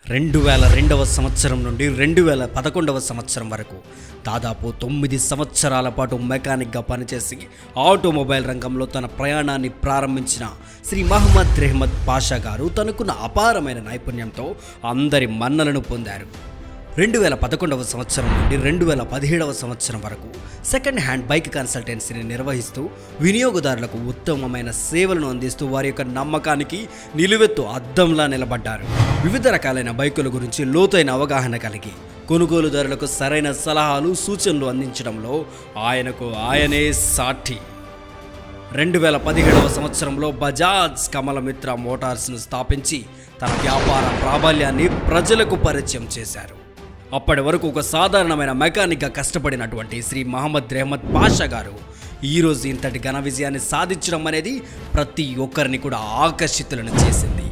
2002వ సంవత్సరం నుండి 2011వ సంవత్సరం వరకు దాదాపు 9 సంవత్సరాల పాటు మెకానిక్గా పనిచేసి ఆటోమొబైల్ రంగంలో తన ప్రయాణాన్ని ప్రారంభించిన శ్రీ మహమ్మద్ రెహ్మత్ పాషా గారు తనకున్న అపారమైన నైపుణ్యంతో అందరి మన్నలను పొందారు. 2011వ సంవత్సరం నుండి 2017వ సంవత్సరం వరకు సెకండ్ హ్యాండ్ బైక్ కన్సల్టెన్సీని నిర్వహిస్తూ వినియోగదారులకు ఉత్తమమైన సేవలను అందిస్తూ వారి యొక్క నమ్మకానికి నిలువెత్తు అద్దంలా నిలబడ్డారు. వివిధ రకాలైన బైకుల గురించి లోతైన అవగాహన కలిగి కొనుగోలుదారులకు సరైన సలహాలు సూచనలు అందించడంలో ఆయనే సాటి. 2017వ సంవత్సరంలో బజాజ్ కమలమిత్ర మోటార్స్ను స్థాపించి తన వ్యాపార ప్రాబల్యాన్ని ప్రజలకు పరిచయం చేశారు. అప్పటి వరకు ఒక సాధారణమైన మెకానిక్గా కష్టపడినటువంటి శ్రీ మహమ్మద్ రెహ్మత్ పాషా గారు ఈరోజు ఇంతటి ఘన విజయాన్ని సాధించడం అనేది ప్రతి ఒక్కరిని కూడా ఆకర్షితులను చేసింది.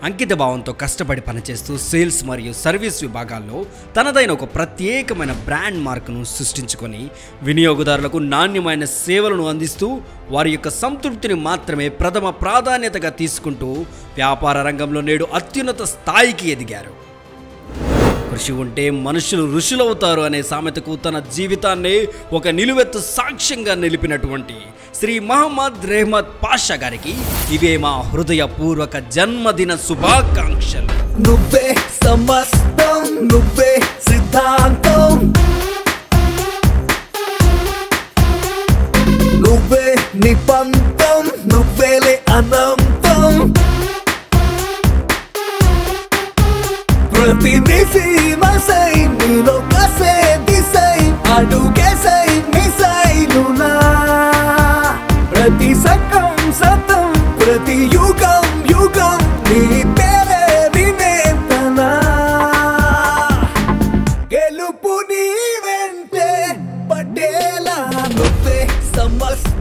అంకిత భావంతో కష్టపడి పనిచేస్తూ సేల్స్ మరియు సర్వీస్ విభాగాల్లో తనదైన ఒక ప్రత్యేకమైన బ్రాండ్ మార్కును సృష్టించుకొని వినియోగదారులకు నాణ్యమైన సేవలను అందిస్తూ వారి యొక్క సంతృప్తిని మాత్రమే ప్రథమ ప్రాధాన్యతగా తీసుకుంటూ వ్యాపార రంగంలో నేడు అత్యున్నత స్థాయికి ఎదిగారు. కృషి ఉంటే మనుషులు ఋషులవుతారు అనే సామెతకు తన జీవితాన్ని ఒక నిలువెత్తు సాక్ష్యంగా నిలిపినటువంటి శ్రీ మహమ్మద్ రెహ్మత్ పాషా గారికి ఇవే మా హృదయపూర్వక జన్మదిన శుభాకాంక్షలు. నువ్వే సమస్తం, నువ్వే సిద్ధాంతం, నువ్వే నిపంతం, నువ్వేలే అనంతం. ప్రతిదిశి మసై నీలో కసే దిశై అడుగేసై మిసైలునా ప్రతి సకం సతం ప్రతి యుగం యుగం నీ పేరే వినేతనా. గెలుపు నీ వెంటే పడేలా నువ్వే సమస్త